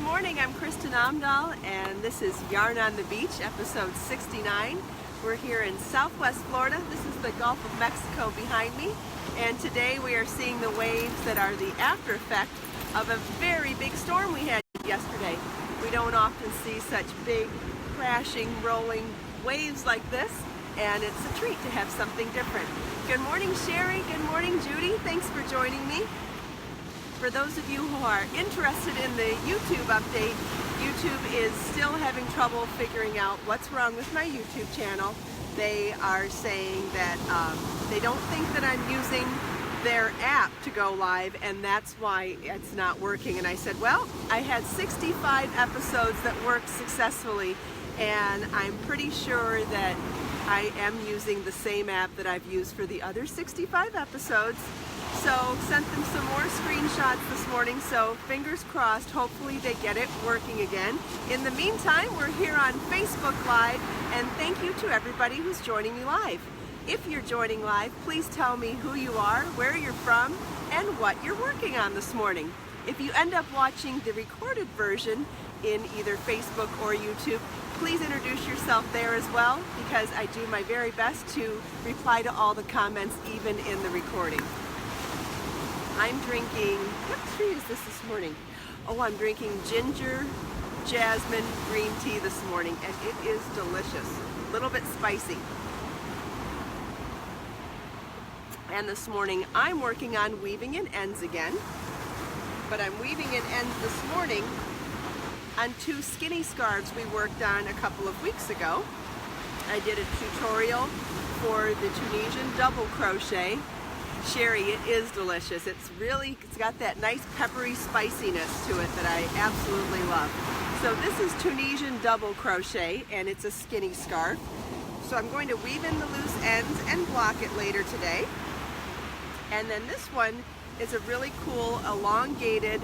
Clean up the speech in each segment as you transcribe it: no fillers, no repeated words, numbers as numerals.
morning, I'm Kristin Omdahl, and this is Yarn on the Beach, episode 69. We're here in Southwest Florida. This is the Gulf of Mexico behind me, and today we are seeing the waves that are the after effect of a very big storm we had yesterday. We don't often see such big, crashing, rolling waves like this, and it's a treat to have something different. Good morning, Shari. Good morning, Judy. Thanks for joining me. For those of you who are interested in the YouTube update, YouTube is still having trouble figuring out what's wrong with my YouTube channel. They are saying that they don't think that I'm using their app to go live, and that's why it's not working. And I said, well, I had 65 episodes that worked successfully, and I'm pretty sure that I am using the same app that I've used for the other 65 episodes. So sent them some more screenshots this morning, so fingers crossed, hopefully they get it working again. In the meantime, we're here on Facebook Live, and thank you to everybody who's joining me live. If you're joining live, please tell me who you are, where you're from, and what you're working on this morning. If you end up watching the recorded version in either Facebook or YouTube, please introduce yourself there as well, because I do my very best to reply to all the comments, even in the recording. I'm drinking, what tree is this morning? Oh, I'm drinking ginger jasmine green tea this morning, and it is delicious. A little bit spicy. And this morning I'm working on weaving in ends again, but I'm weaving in ends this morning on two skinny scarves we worked on a couple of weeks ago. I did a tutorial for the Tunisian double crochet. Shari, it is delicious. It's got that nice peppery spiciness to it that I absolutely love. So this is Tunisian double crochet, and it's a skinny scarf. So I'm going to weave in the loose ends and block it later today. And then this one is a really cool elongated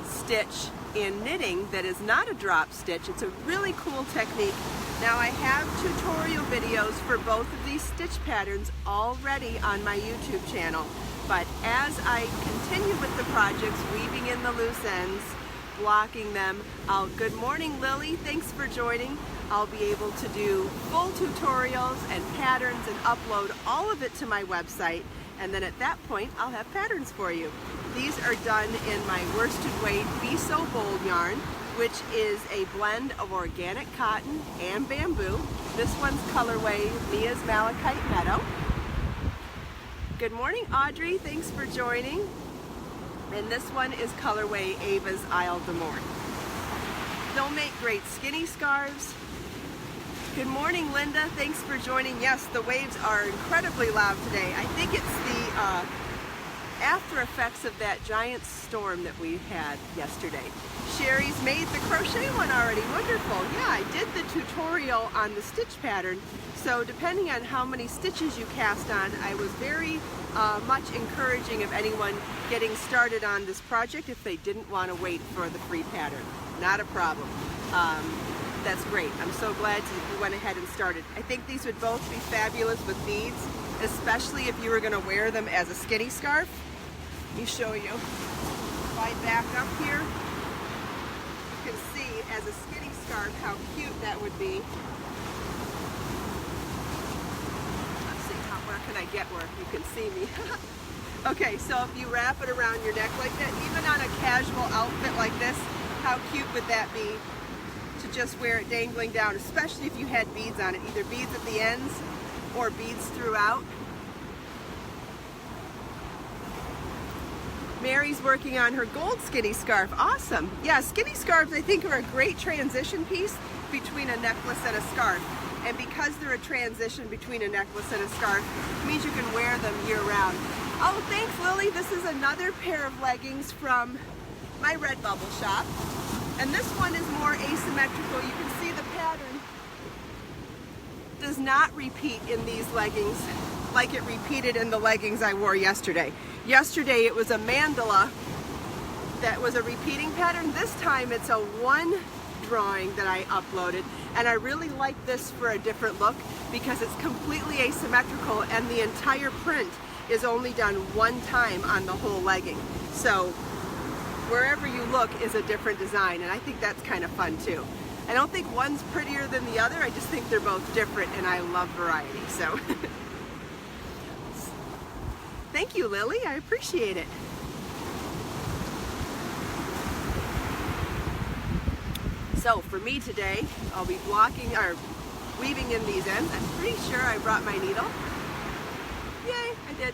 stitch in knitting that is not a drop stitch. It's a really cool technique. Now I have tutorial videos for both of these stitch patterns already on my YouTube channel, but as I continue with the projects, weaving in the loose ends, blocking them, good morning Lily, thanks for joining. I'll be able to do full tutorials and patterns and upload all of it to my website, and then at that point I'll have patterns for you. These are done in my worsted weight Be So Bold yarn, which is a blend of organic cotton and bamboo. This one's colorway Mia's Malachite Meadow. Good morning Audrey, thanks for joining. And this one is colorway Ava's Isle de Morte. They'll make great skinny scarves. Good morning Linda, thanks for joining. Yes, the waves are incredibly loud today. I think it's the after effects of that giant storm that we had yesterday. Shari's made the crochet one already. Wonderful. Yeah, I did the tutorial on the stitch pattern, so depending on how many stitches you cast on, I was very much encouraging of anyone getting started on this project if they didn't want to wait for the free pattern. Not a problem. That's great. I'm so glad you went ahead and started. I think these would both be fabulous with beads, especially if you were going to wear them as a skinny scarf. Let me show you. If I back up here, you can see as a skinny scarf how cute that would be. Let's see, where can I get where you can see me? Okay, so if you wrap it around your neck like that, even on a casual outfit like this, how cute would that be to just wear it dangling down, especially if you had beads on it, either beads at the ends or beads throughout. Mary's working on her gold skinny scarf. Awesome. Yeah, skinny scarves I think are a great transition piece between a necklace and a scarf. And because they're a transition between a necklace and a scarf, it means you can wear them year round. Oh, thanks Lily. This is another pair of leggings from my Redbubble shop. And this one is more asymmetrical. You can see the pattern does not repeat in these leggings like it repeated in the leggings I wore yesterday. Yesterday it was a mandala that was a repeating pattern. This time it's a one drawing that I uploaded, and I really like this for a different look because it's completely asymmetrical and the entire print is only done one time on the whole legging. So wherever you look is a different design, and I think that's kind of fun too. I don't think one's prettier than the other, I just think they're both different, and I love variety, so. Thank you, Lily, I appreciate it. So for me today, I'll be weaving in these ends. I'm pretty sure I brought my needle. Yay, I did.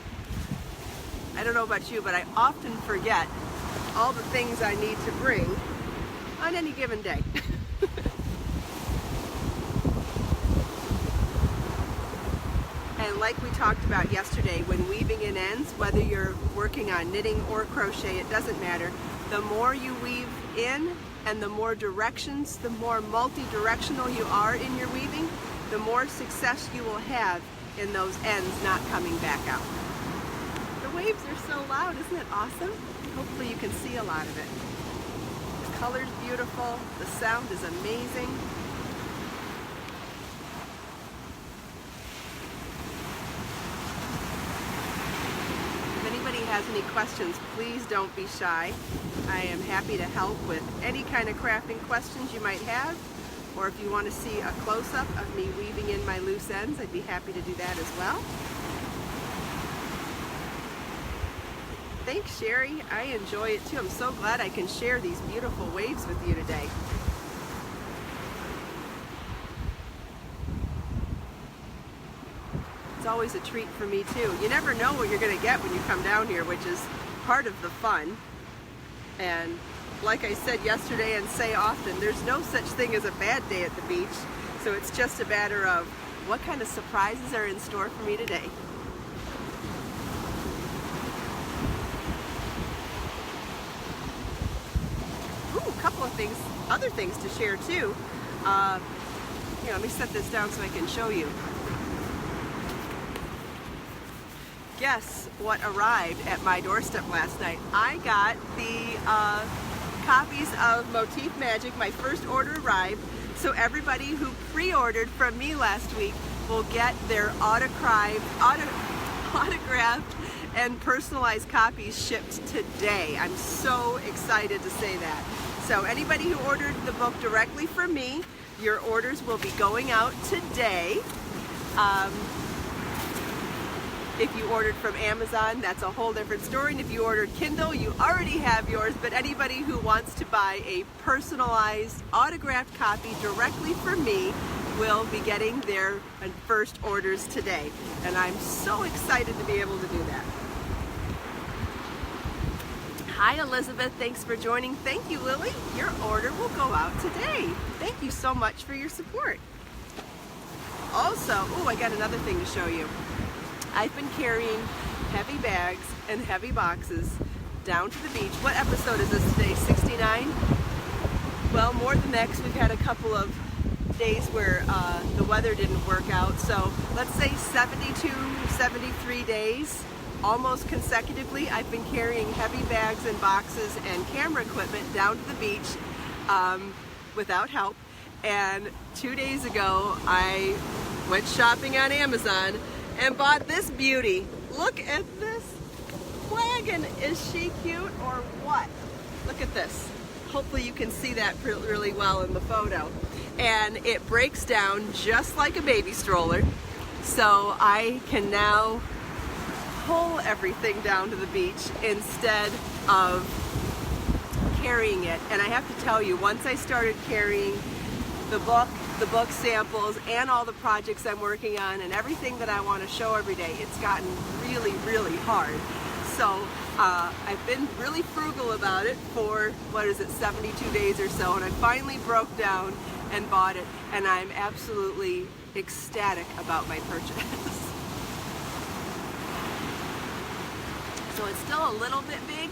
I don't know about you, but I often forget all the things I need to bring on any given day. And like we talked about yesterday, when weaving in ends, whether you're working on knitting or crochet, it doesn't matter. The more you weave in and the more directions, the more multi-directional you are in your weaving, the more success you will have in those ends not coming back out. The waves are so loud, isn't it awesome? Hopefully you can see a lot of it. The color's beautiful, the sound is amazing. If anybody has any questions, please don't be shy. I am happy to help with any kind of crafting questions you might have, or if you want to see a close-up of me weaving in my loose ends, I'd be happy to do that as well. Thanks, Shari. I enjoy it too. I'm so glad I can share these beautiful waves with you today. It's always a treat for me too. You never know what you're going to get when you come down here, which is part of the fun. And like I said yesterday and say often, there's no such thing as a bad day at the beach. So it's just a matter of what kind of surprises are in store for me today. Ooh, a couple of things, other things to share too. Here, let me set this down so I can show you. Guess what arrived at my doorstep last night? I got the copies of Motif Magic. My first order arrived, so everybody who pre-ordered from me last week will get their autographed and personalized copies shipped today. I'm so excited to say that. So anybody who ordered the book directly from me, your orders will be going out today. If you ordered from Amazon, that's a whole different story. And if you ordered Kindle, you already have yours. But anybody who wants to buy a personalized autographed copy directly from me will be getting their first orders today. And I'm so excited to be able to do that. Hi, Elizabeth. Thanks for joining. Thank you, Lily. Your order will go out today. Thank you so much for your support. Also, I got another thing to show you. I've been carrying heavy bags and heavy boxes down to the beach. What episode is this today? 69? Well, more than that, 'cause we've had a couple of days where the weather didn't work out. So let's say 72, 73 days, almost consecutively, I've been carrying heavy bags and boxes and camera equipment down to the beach without help. And 2 days ago, I went shopping on Amazon and bought this beauty. Look at this wagon. Is she cute or what? Look at this. Hopefully you can see that really well in the photo. And it breaks down just like a baby stroller. So I can now pull everything down to the beach instead of carrying it. And I have to tell you, once I started carrying the book samples, and all the projects I'm working on, and everything that I want to show every day, it's gotten really, really hard. So I've been really frugal about it for, 72 days or so, and I finally broke down and bought it, and I'm absolutely ecstatic about my purchase. So it's still a little bit big,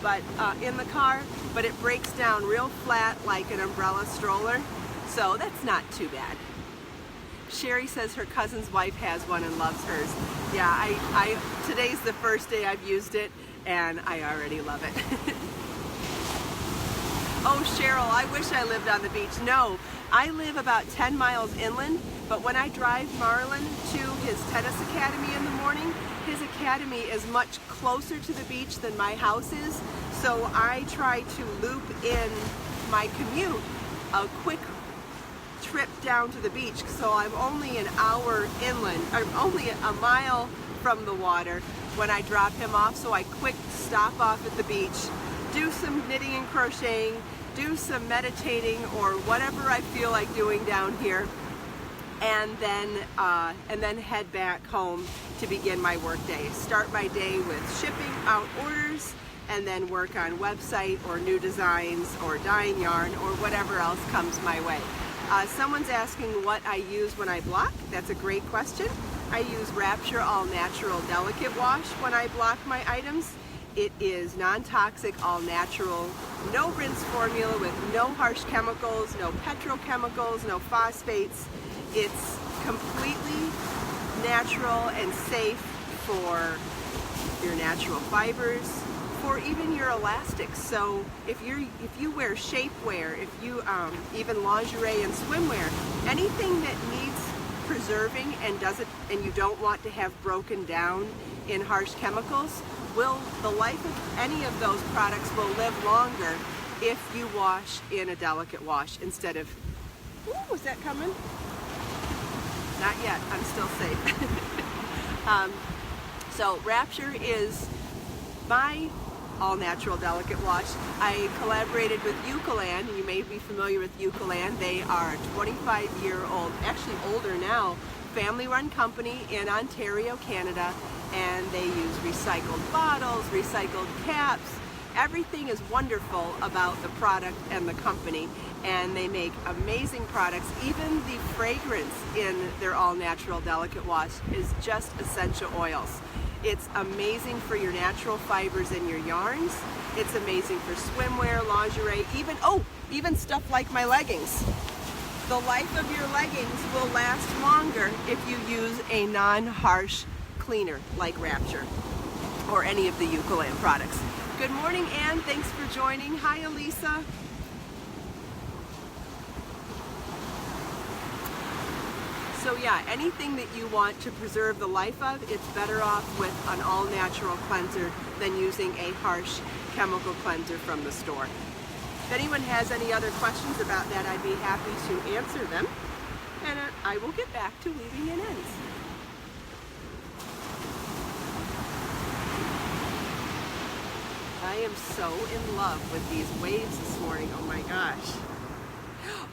but in the car, but it breaks down real flat like an umbrella stroller. So that's not too bad. Shari says her cousin's wife has one and loves hers. Yeah, today's the first day I've used it, and I already love it. Oh, Cheryl, I wish I lived on the beach. No, I live about 10 miles inland, But when I drive Marlon to his tennis academy in the morning, his academy is much closer to the beach than my house is, so I try to loop in my commute a quick trip down to the beach, so I'm only an hour inland. I'm only a mile from the water when I drop him off, so I quick stop off at the beach, do some knitting and crocheting, do some meditating or whatever I feel like doing down here, and then head back home to begin my work day. Start my day with shipping out orders, and then work on website or new designs or dyeing yarn or whatever else comes my way. Someone's asking what I use when I block. That's a great question. I use Wrapture All Natural Delicate Wash when I block my items. It is non-toxic, all natural, no rinse formula with no harsh chemicals, no petrochemicals, no phosphates. It's completely natural and safe for your natural fibers, for even your elastics. So if you wear shapewear, if you even lingerie and swimwear, anything that needs preserving and you don't want to have broken down in harsh chemicals, the life of any of those products will live longer if you wash in a delicate wash instead of, ooh, is that coming? Not yet, I'm still safe. So Wrapture is my all-natural delicate wash. I collaborated with Eucalan. You may be familiar with Eucalan. They are a 25-year-old, actually older now, family-run company in Ontario, Canada, and they use recycled bottles, recycled caps. Everything is wonderful about the product and the company, and they make amazing products. Even the fragrance in their all-natural delicate wash is just essential oils. It's amazing for your natural fibers in your yarns. It's amazing for swimwear, lingerie, even stuff like my leggings. The life of your leggings will last longer if you use a non-harsh cleaner like Wrapture or any of the Eucalan products. Good morning, Anne. Thanks for joining. Hi, Elisa. So yeah, anything that you want to preserve the life of, it's better off with an all-natural cleanser than using a harsh chemical cleanser from the store. If anyone has any other questions about that, I'd be happy to answer them, and I will get back to weaving in ends. I am so in love with these waves this morning. Oh my gosh.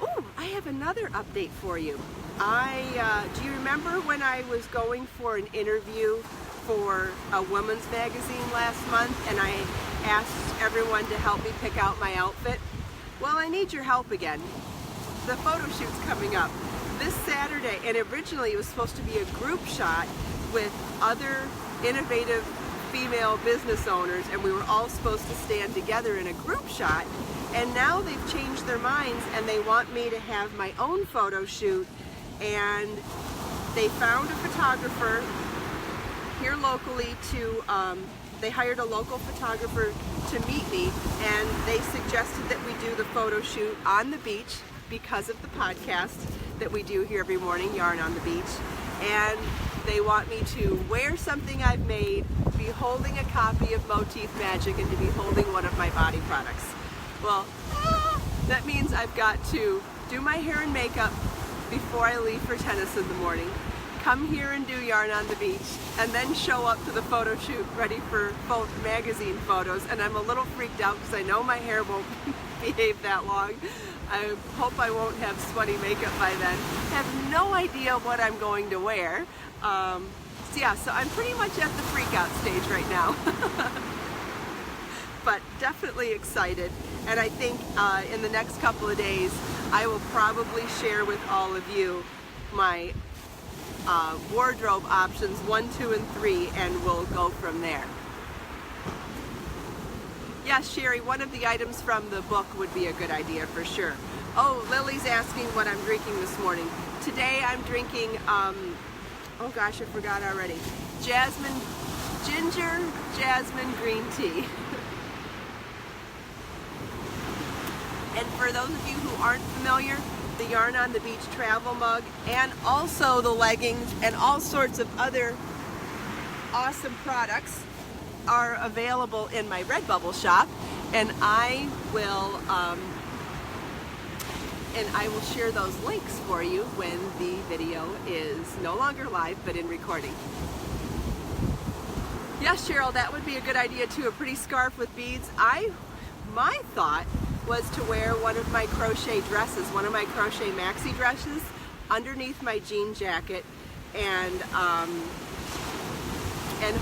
Oh, I have another update for you. Do you remember when I was going for an interview for a women's magazine last month and I asked everyone to help me pick out my outfit? Well, I need your help again. The photo shoot's coming up this Saturday, and originally it was supposed to be a group shot with other innovative female business owners, and we were all supposed to stand together in a group shot, and now they've changed their minds and they want me to have my own photo shoot, and they found a photographer here locally they hired a local photographer to meet me, and they suggested that we do the photo shoot on the beach because of the podcast that we do here every morning, Yarn on the Beach, and they want me to wear something I've made, be holding a copy of Motif Magic, and to be holding one of my body products. Well, that means I've got to do my hair and makeup before I leave for tennis in the morning, come here and do Yarn on the Beach, and then show up to the photo shoot ready for magazine photos. And I'm a little freaked out because I know my hair won't behave that long. I hope I won't have sweaty makeup by then. I have no idea what I'm going to wear. So I'm pretty much at the freak out stage right now. But definitely excited, and I think in the next couple of days I will probably share with all of you my wardrobe options 1, 2, and 3, and we'll go from there. Yes, Shari, one of the items from the book would be a good idea for sure. Oh, Lily's asking what I'm drinking this morning. Today I'm drinking, oh gosh, I forgot already. Ginger jasmine green tea. And for those of you who aren't familiar, the Yarn on the Beach travel mug, and also the leggings and all sorts of other awesome products are available in my Redbubble shop, and I will share those links for you when the video is no longer live but in recording. Yes, Cheryl, that would be a good idea too, a pretty scarf with beads. My thought was to wear one of my crochet dresses, one of my crochet maxi dresses underneath my jean jacket and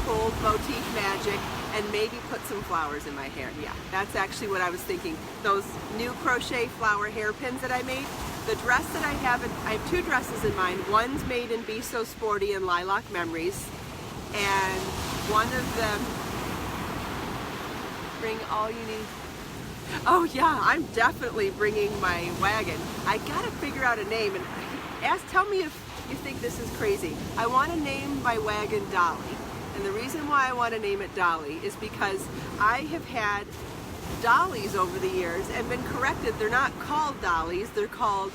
hold Motif Magic and maybe put some flowers in my hair. Yeah, that's actually what I was thinking. Those new crochet flower hairpins that I made, the dress that I have two dresses in mind. One's made in Be So Sporty and Lilac Memories, and one of them, bring all you need. Oh yeah, I'm definitely bringing my wagon. I gotta figure out a name, and tell me if you think this is crazy. I want to name my wagon Dollie, and the reason why I want to name it Dollie is because I have had dollies over the years and been corrected. They're not called dollies, they're called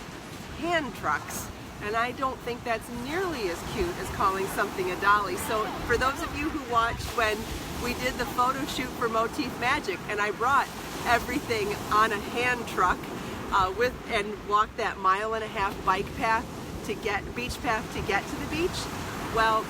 hand trucks. And I don't think that's nearly as cute as calling something a dolly. So for those of you who watched when we did the photo shoot for Motif Magic and I brought everything on a hand truck and walked that 1.5-mile bike path beach path to get to the beach, well,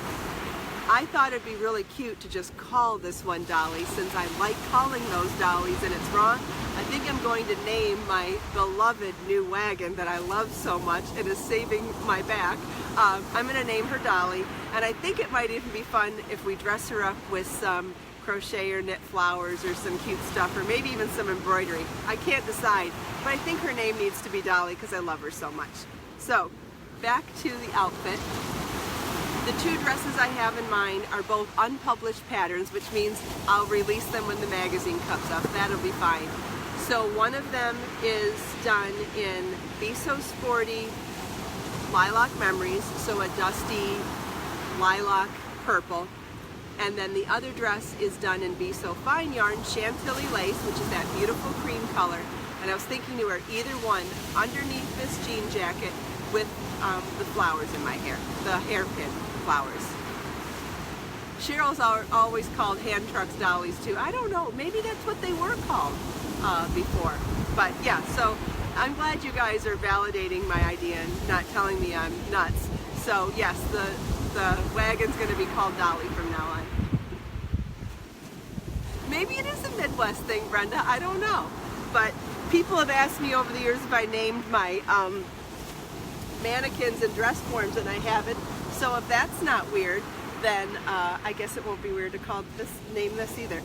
I thought it'd be really cute to just call this one Dollie, since I like calling those dollies and it's wrong. I think I'm going to name my beloved new wagon that I love so much and is saving my back. I'm going to name her Dollie, and I think it might even be fun if we dress her up with some crochet or knit flowers or some cute stuff, or maybe even some embroidery. I can't decide, but I think her name needs to be Dollie because I love her so much. So, back to the outfit. The two dresses I have in mind are both unpublished patterns, which means I'll release them when the magazine comes up. That'll be fine. So one of them is done in Be So Sporty Lilac Memories, so a dusty lilac purple. And then the other dress is done in Be So Fine Yarn Chantilly Lace, which is that beautiful cream color. And I was thinking to wear either one underneath this jean jacket with the flowers in my hair, the hairpin flowers. Cheryl's always called hand trucks dollies too. I don't know, maybe that's what they were called before. But yeah, so I'm glad you guys are validating my idea and not telling me I'm nuts. So yes, the wagon's gonna be called Dollie from now on. Maybe it is a Midwest thing, Brenda, I don't know. But people have asked me over the years if I named my mannequins and dress forms, and I haven't. So if that's not weird, then I guess it won't be weird to name this either.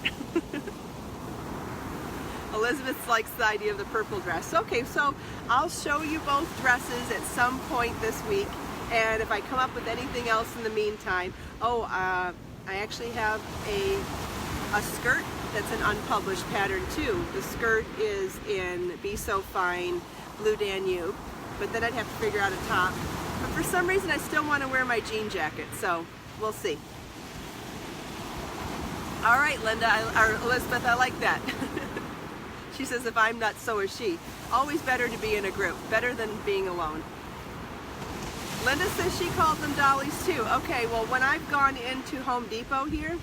Elizabeth likes the idea of the purple dress. Okay, so I'll show you both dresses at some point this week, and if I come up with anything else in the meantime, I actually have a skirt that's an unpublished pattern too. The skirt is in Be So Fine Blue Danube, but then I'd have to figure out a top. But for some reason I still want to wear my jean jacket, so we'll see. All right, Linda, or Elizabeth, I like that. She says if I'm nuts, so is she. Always better to be in a group, better than being alone. Linda says she called them dollies too. Okay, well when I've gone into Home Depot here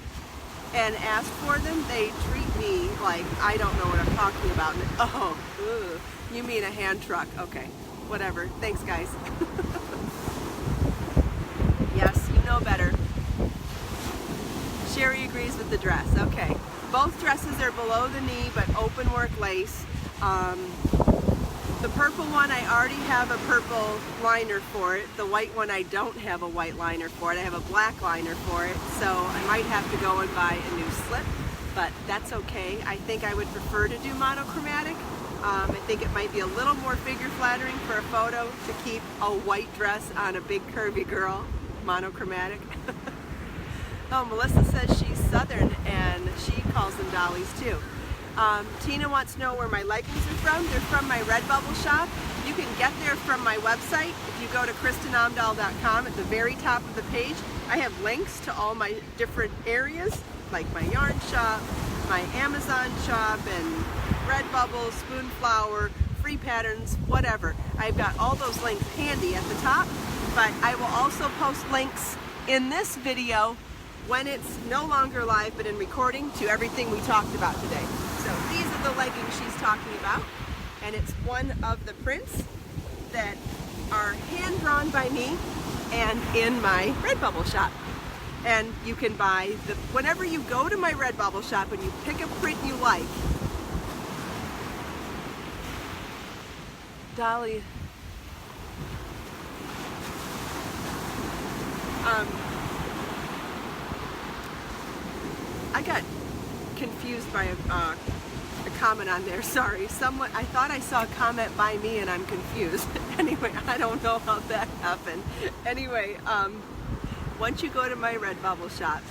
and asked for them, they treat me like I don't know what I'm talking about. Oh, ugh, you mean a hand truck. Okay, whatever. Thanks, guys. Yes, you know better. Shari agrees with the dress. Okay, both dresses are below the knee but open work lace. The purple one, I already have a purple liner for it. The white one, I don't have a white liner for it. I have a black liner for it, so I might have to go and buy a new slip, but that's okay. I think I would prefer to do monochromatic. I think it might be a little more figure flattering for a photo to keep a white dress on a big curvy girl, monochromatic. Oh, Melissa says she's Southern and she calls them dollies too. Tina wants to know where my leggings are from. They're from my Redbubble shop. You can get there from my website. If you go to KristinOmdahl.com, at the very top of the page, I have links to all my different areas, like my yarn shop, my Amazon shop, and Redbubble, Spoonflower, free patterns, whatever. I've got all those links handy at the top, but I will also post links in this video when it's no longer live but in recording to everything we talked about today. So these are the leggings she's talking about, and it's one of the prints that are hand drawn by me and in my Redbubble shop. And you can buy whenever you go to my Redbubble shop and you pick a print you like. Dollie. I got confused by a comment on there. Sorry, I thought I saw a comment by me and I'm confused. Anyway, I don't know how that happened. Anyway, once you go to my Redbubble shop,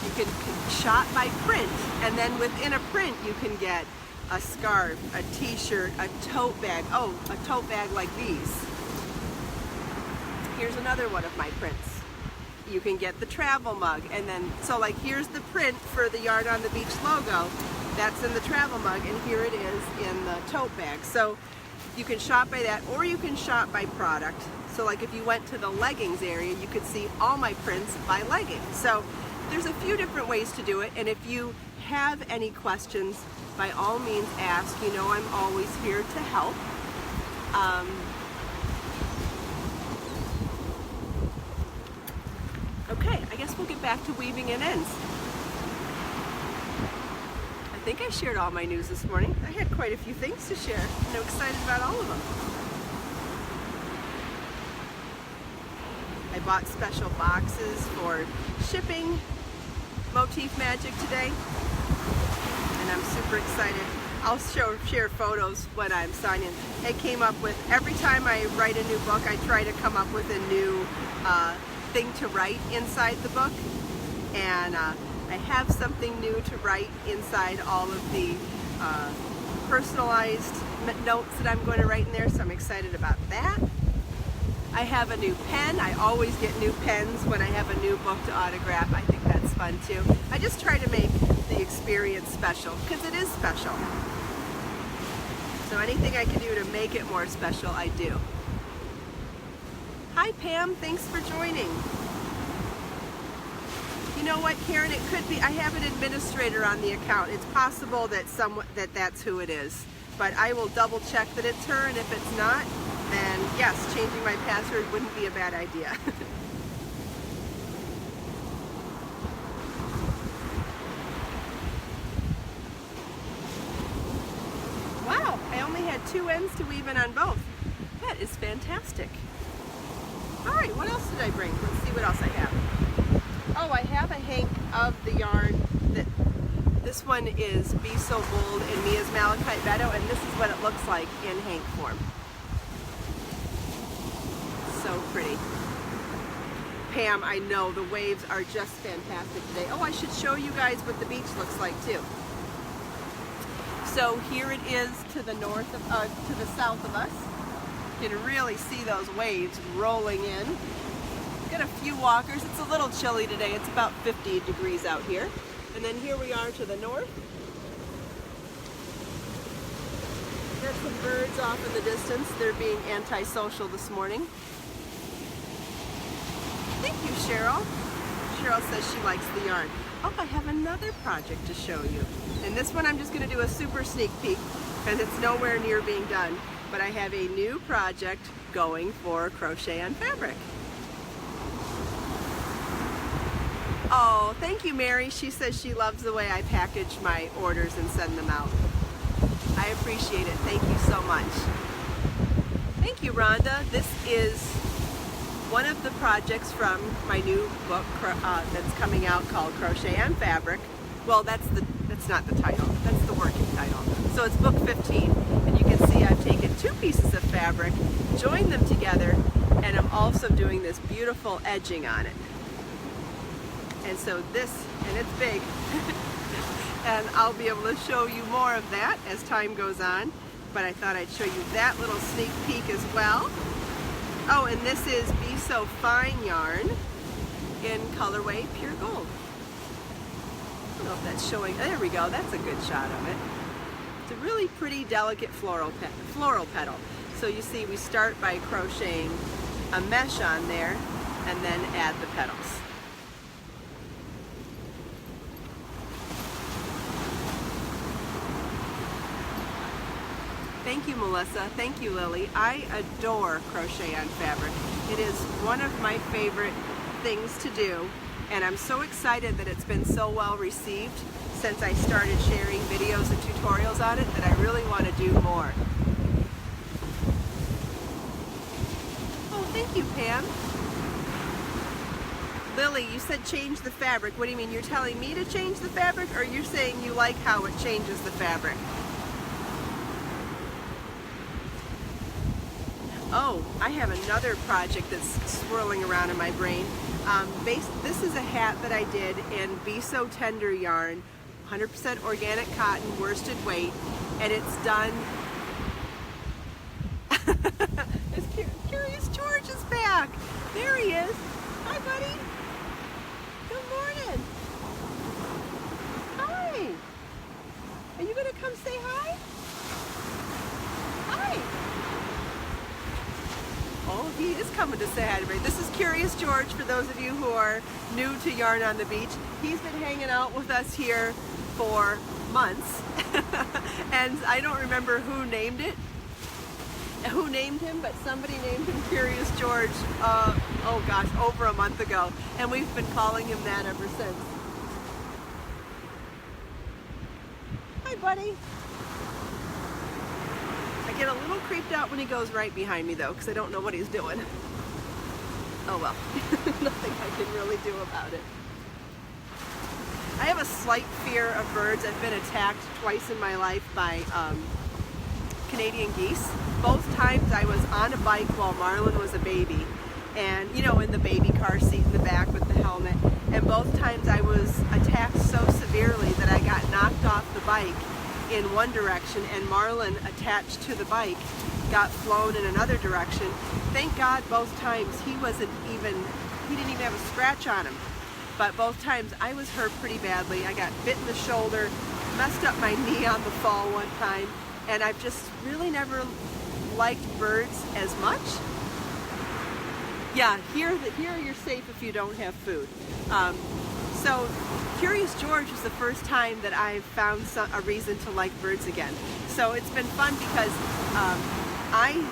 you can shop by print, and then within a print you can get a scarf, a t-shirt, a tote bag. Oh, a tote bag like these. Here's another one of my prints. You can get the travel mug, and then, so like here's the print for the Yarn on the Beach logo. That's in the travel mug, and here it is in the tote bag. So you can shop by that, or you can shop by product. So like if you went to the leggings area, you could see all my prints by leggings. So there's a few different ways to do it, and if you have any questions, by all means ask. You know I'm always here to help. Okay, I guess we'll get back to weaving in ends. I think I shared all my news this morning. I had quite a few things to share, and I'm excited about all of them. I bought special boxes for shipping Motif Magic today, and I'm super excited. I'll share photos when I'm signing. I came up with, every time I write a new book, I try to come up with a new thing to write inside the book, and I have something new to write inside all of the personalized notes that I'm going to write in there, so I'm excited about that. I have a new pen. I always get new pens when I have a new book to autograph. I think that's fun too. I just try to make the experience special, because it is special. So anything I can do to make it more special, I do. Hi Pam, thanks for joining. You know what, Karen, it could be, I have an administrator on the account. It's possible that that's who it is. But I will double check that it's her, and if it's not, then yes, changing my password wouldn't be a bad idea. Wow, I only had 2 ends to weave in on both. That is fantastic. All right, what else did I bring? Let's see what else I have. Oh, I have a hank of the yarn. This one is Be So Bold in Mia's Malachite Meadow, and this is what it looks like in hank form. So pretty. Pam, I know the waves are just fantastic today. Oh, I should show you guys what the beach looks like too. So here it is to the north of, to the south of us. You can really see those waves rolling in. Got a few walkers. It's a little chilly today. It's about 50 degrees out here. And then here we are to the north. There's some birds off in the distance. They're being antisocial this morning. Thank you, Cheryl. Cheryl says she likes the yarn. Oh, I have another project to show you. And this one I'm just going to do a super sneak peek because it's nowhere near being done. But I have a new project going for Crochet on Fabric. Oh, thank you, Mary. She says she loves the way I package my orders and send them out. I appreciate it. Thank you so much. Thank you, Rhonda. This is one of the projects from my new book that's coming out called Crochet on Fabric. Well, that's not the title. That's the working title. So it's book 15, and you can see I've taken 2 pieces of fabric, joined them together, and I'm also doing this beautiful edging on it. And so this, and it's big, and I'll be able to show you more of that as time goes on, but I thought I'd show you that little sneak peek as well. Oh, and this is Be So Fine yarn in colorway Pure Gold. I don't know if that's showing, there we go, that's a good shot of it. It's a really pretty delicate floral petal. So you see we start by crocheting a mesh on there and then add the petals. Thank you, Melissa. Thank you, Lily. I adore crochet on fabric. It is one of my favorite things to do, and I'm so excited that it's been so well received since I started sharing videos and tutorials on it that I really want to do more. Oh, thank you, Pam. Lily, you said change the fabric. What do you mean? You're telling me to change the fabric, or you're saying you like how it changes the fabric? Oh, I have another project that's swirling around in my brain. This is a hat that I did in Be So Tender yarn, 100% organic cotton, worsted weight, and it's done. Curious George is back. There he is. Hi, buddy. Good morning. Hi. Are you going to come say hi? Hi. Oh, he is coming to say hi to me. This is Curious George, for those of you who are new to Yarn on the Beach. He's been hanging out with us here for months, and I don't remember who named him, but somebody named him Curious George, oh gosh, over a month ago, and we've been calling him that ever since. Hi, buddy. I get a little creeped out when he goes right behind me, though, because I don't know what he's doing. Oh well, nothing I can really do about it. I have a slight fear of birds. I've been attacked twice in my life by Canadian geese. Both times I was on a bike while Marlin was a baby, and you know, in the baby car seat in the back with the helmet, and both times I was attacked so severely that I got knocked off the bike in one direction, and Marlin, attached to the bike, got flown in another direction. Thank God both times he didn't even have a scratch on him. But both times I was hurt pretty badly. I got bit in the shoulder, messed up my knee on the fall one time, and I've just really never liked birds as much. Yeah, here you're safe if you don't have food. So Curious George was the first time that I've found a reason to like birds again. So it's been fun because I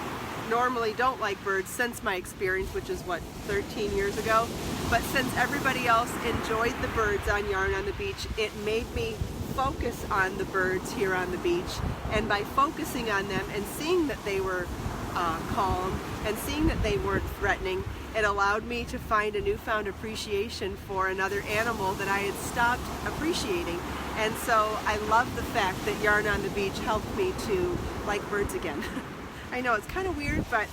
normally don't like birds since my experience, which is what, 13 years ago. But since everybody else enjoyed the birds on Yarn on the Beach, it made me focus on the birds here on the beach. And by focusing on them and seeing that they were calm and seeing that they weren't threatening, it allowed me to find a newfound appreciation for another animal that I had stopped appreciating. And so I love the fact that Yarn on the Beach helped me to like birds again. I know it's kind of weird, but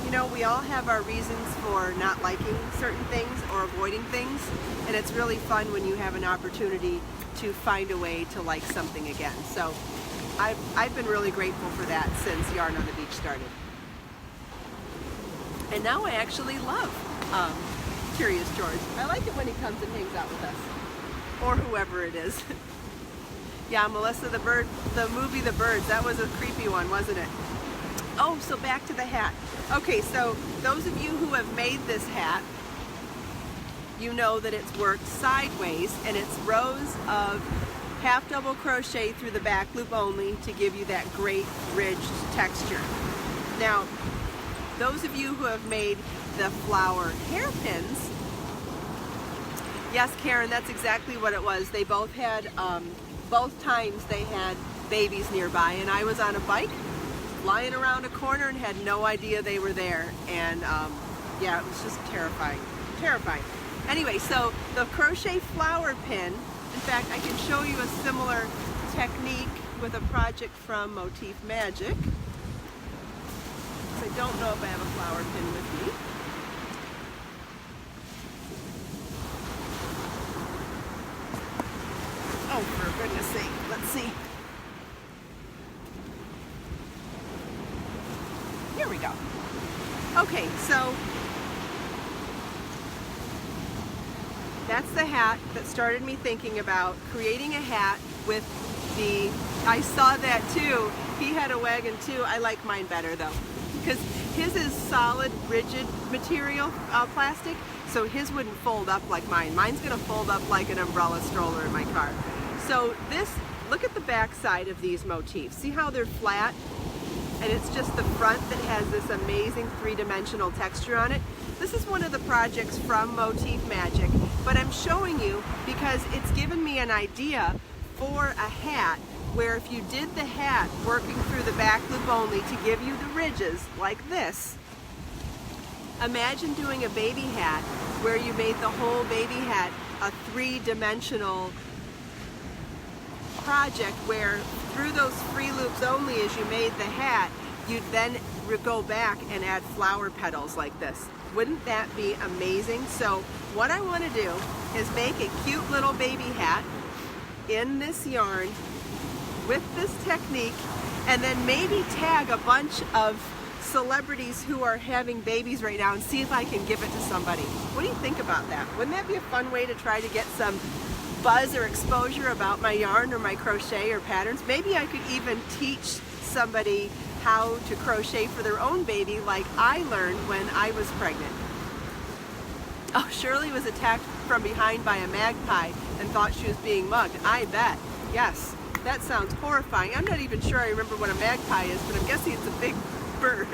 you know, we all have our reasons for not liking certain things or avoiding things, and it's really fun when you have an opportunity to find a way to like something again. So I've been really grateful for that since Yarn on the Beach started. And now I actually love Curious George. I like it when he comes and hangs out with us, or whoever it is. Yeah, Melissa, the movie The Birds, that was a creepy one, wasn't it? Oh, so back to the hat. Okay, so those of you who have made this hat, you know that it's worked sideways, and it's rows of half double crochet through the back loop only to give you that great ridged texture. Now, those of you who have made the flower hairpins, yes, Karen, that's exactly what it was. They both had, both times they had babies nearby, and I was on a bike flying around a corner and had no idea they were there. And yeah, it was just terrifying. Anyway, so the crochet flower pin, in fact, I can show you a similar technique with a project from Motif Magic. I don't know if I have a flower pin with me. Oh, for goodness sake, let's see. Here we go. Okay, so that's the hat that started me thinking about creating a hat with I saw that too. He had a wagon too. I like mine better though, because his is solid, rigid material, plastic, so his wouldn't fold up like mine. Mine's gonna fold up like an umbrella stroller in my car. So this, look at the back side of these motifs. See how they're flat? And it's just the front that has this amazing three-dimensional texture on it. This is one of the projects from Motif Magic, but I'm showing you because it's given me an idea for a hat where if you did the hat working through the back loop only to give you the ridges like this, imagine doing a baby hat where you made the whole baby hat a three-dimensional project where through those free loops only as you made the hat, you'd then go back and add flower petals like this. Wouldn't that be amazing? So what I want to do is make a cute little baby hat in this yarn with this technique, and then maybe tag a bunch of celebrities who are having babies right now and see if I can give it to somebody. What do you think about that? Wouldn't that be a fun way to try to get some buzz or exposure about my yarn or my crochet or patterns? Maybe I could even teach somebody how to crochet for their own baby like I learned when I was pregnant. Oh, Shirley was attacked from behind by a magpie and thought she was being mugged. I bet. Yes, that sounds horrifying. I'm not even sure I remember what a magpie is, but I'm guessing it's a big bird.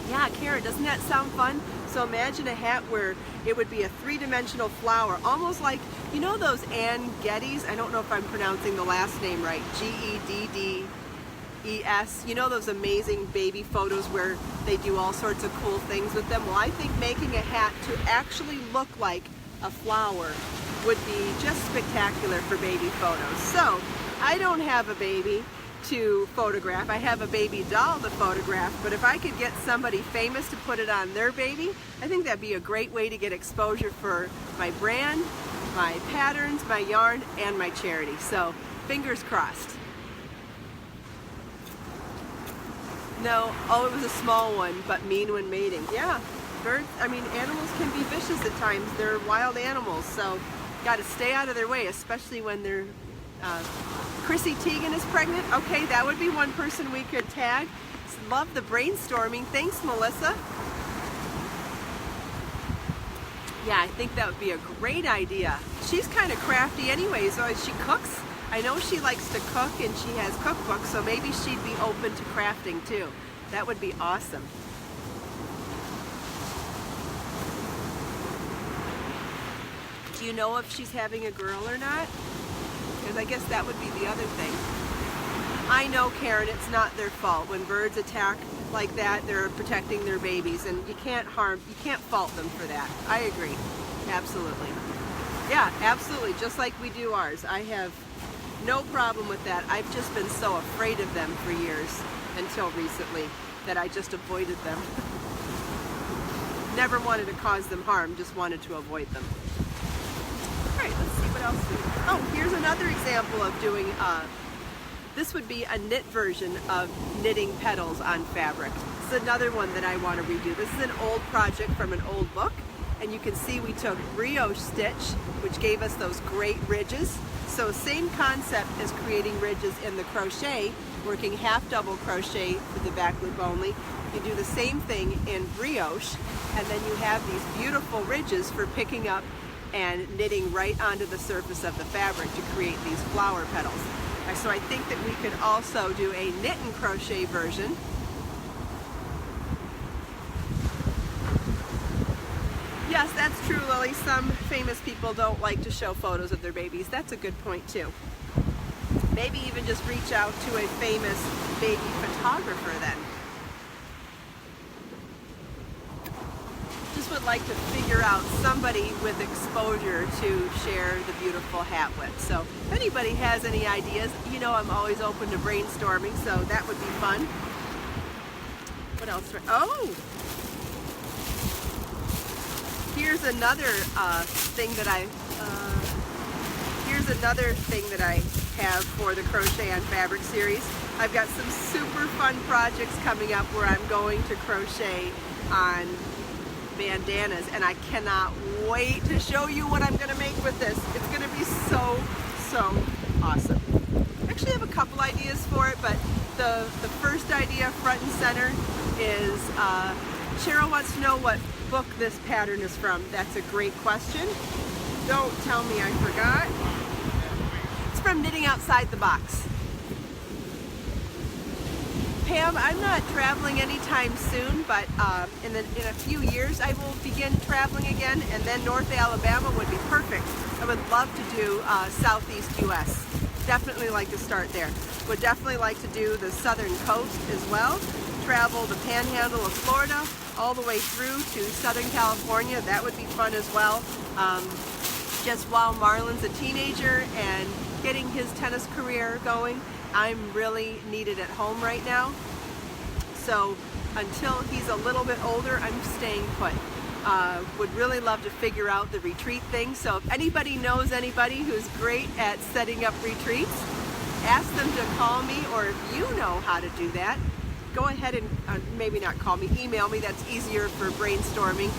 Yeah, Karen, doesn't that sound fun? So imagine a hat where it would be a three-dimensional flower, almost like, you know those Ann Geddys? I don't know if I'm pronouncing the last name right. Geddes. You know those amazing baby photos where they do all sorts of cool things with them? Well, I think making a hat to actually look like a flower would be just spectacular for baby photos. So, I don't have a baby to photograph. I have a baby doll to photograph, but if I could get somebody famous to put it on their baby, I think that'd be a great way to get exposure for my brand, my patterns, my yarn, and my charity. So, fingers crossed. No, oh, it was a small one, but mean when mating. Yeah, birds, I mean, animals can be vicious at times. They're wild animals, so got to stay out of their way, especially when they're Chrissy Teigen is pregnant. Okay, that would be one person we could tag. Love the brainstorming. Thanks, Melissa. Yeah, I think that would be a great idea. She's kind of crafty anyway, so she cooks. I know she likes to cook and she has cookbooks, so maybe she'd be open to crafting too. That would be awesome. Do you know if she's having a girl or not? Because I guess that would be the other thing. I know, Karen, it's not their fault. When birds attack like that, they're protecting their babies, and you can't fault them for that. I agree, absolutely. Yeah, absolutely, just like we do ours. I have no problem with that. I've just been so afraid of them for years, until recently, that I just avoided them. Never wanted to cause them harm, just wanted to avoid them. Alright, let's see what else we do. Oh, here's another example of doing, this would be a knit version of knitting petals on fabric. This is another one that I want to redo. This is an old project from an old book, and you can see we took brioche stitch, which gave us those great ridges. So same concept as creating ridges in the crochet, working half double crochet for the back loop only. You do the same thing in brioche, and then you have these beautiful ridges for picking up and knitting right onto the surface of the fabric to create these flower petals. So I think that we could also do a knit and crochet version. Yes, that's true, Lily. Some famous people don't like to show photos of their babies. That's a good point too. Maybe even just reach out to a famous baby photographer then. Just would like to figure out somebody with exposure to share the beautiful hat with. So if anybody has any ideas, you know I'm always open to brainstorming, so that would be fun. What else? Oh! Here's another thing that I have for the Crochet on Fabric series. I've got some super fun projects coming up where I'm going to crochet on bandanas, and I cannot wait to show you what I'm going to make with this. It's going to be so, so awesome. I actually have a couple ideas for it, but the first idea front and center is Cheryl wants to know what book this pattern is from. That's a great question. Don't tell me I forgot. It's from Knitting Outside the Box. Pam, I'm not traveling anytime soon, but in a few years I will begin traveling again, and then North Alabama would be perfect. I would love to do Southeast US. Definitely like to start there. Would definitely like to do the southern coast as well. Travel the panhandle of Florida all the way through to Southern California. That would be fun as well. Just while Marlon's a teenager and getting his tennis career going, I'm really needed at home right now. So until he's a little bit older, I'm staying put. Would really love to figure out the retreat thing. So if anybody knows anybody who's great at setting up retreats, ask them to call me, or if you know how to do that, go ahead and maybe not call me, email me. That's easier for brainstorming.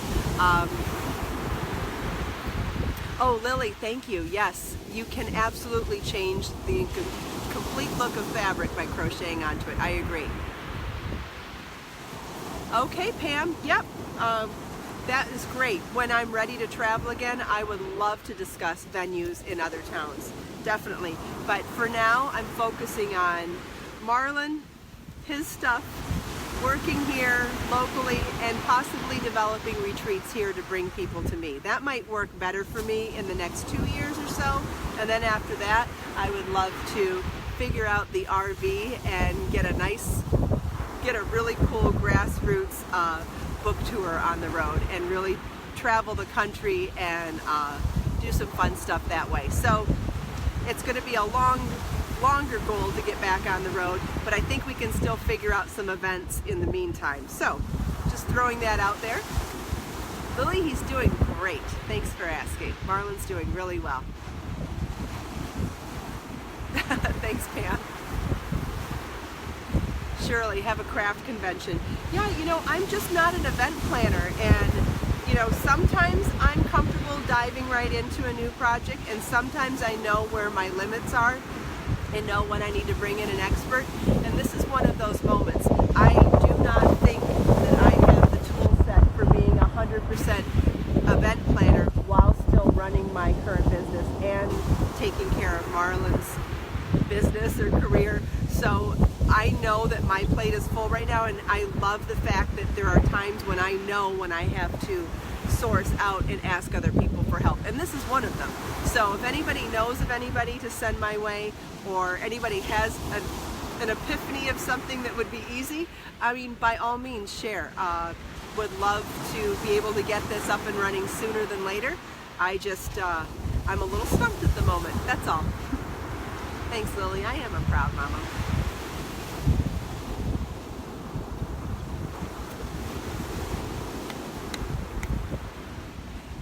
Oh, Lily, thank you. Yes, you can absolutely change the complete look of fabric by crocheting onto it. I agree. Okay, Pam. Yep. That is great. When I'm ready to travel again, I would love to discuss venues in other towns. Definitely. But for now, I'm focusing on Marlon, his stuff, working here locally, and possibly developing retreats here to bring people to me. That might work better for me in the next 2 years or so. And then after that, I would love to figure out the RV and get a really cool grassroots book tour on the road and really travel the country and do some fun stuff that way. So it's going to be a longer goal to get back on the road, but I think we can still figure out some events in the meantime. So just throwing that out there. Lily, he's doing great. Thanks for asking. Marlon's doing really well. Thanks, Pam. Shirley, have a craft convention. Yeah, you know, I'm just not an event planner, and you know, sometimes I'm comfortable diving right into a new project, and sometimes I know where my limits are and know when I need to bring in an expert, and this is one of those moments. I do not think that I have the tool set for being 100% event planner while still running my current business and taking care of Marlon's business or career. So I know that my plate is full right now, and I love the fact that there are times when I know when I have to source out and ask other people for help, and this is one of them. So if anybody knows of anybody to send my way, or anybody has an epiphany of something that would be easy, I mean, by all means share. Would love to be able to get this up and running sooner than later. I just I'm a little stumped at the moment, that's all. Thanks, Lily. I am a proud mama.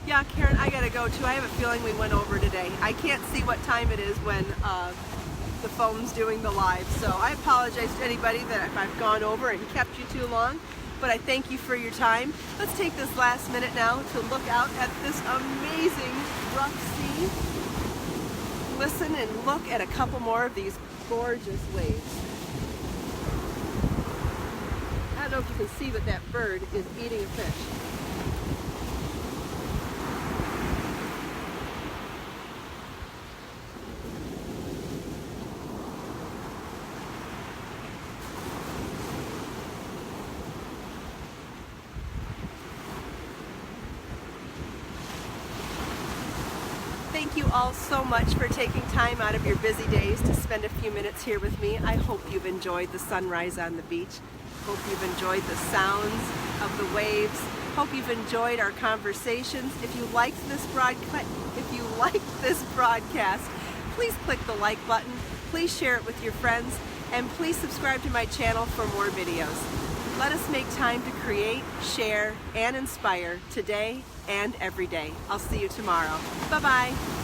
Yeah, Karen, I gotta go too. I have a feeling we went over today. I can't see what time it is when the phone's doing the live, so I apologize to anybody that if I've gone over and kept you too long, but I thank you for your time. Let's take this last minute now to look out at this amazing rough sea. Listen and look at a couple more of these gorgeous waves. I don't know if you can see, but that bird is eating a fish. Thank you all so much for taking time out of your busy days to spend a few minutes here with me. I hope you've enjoyed the sunrise on the beach. Hope you've enjoyed the sounds of the waves. Hope you've enjoyed our conversations. If you liked this broadcast, please click the like button. Please share it with your friends, and please subscribe to my channel for more videos. Let us make time to create, share, and inspire today and every day. I'll see you tomorrow. Bye-bye.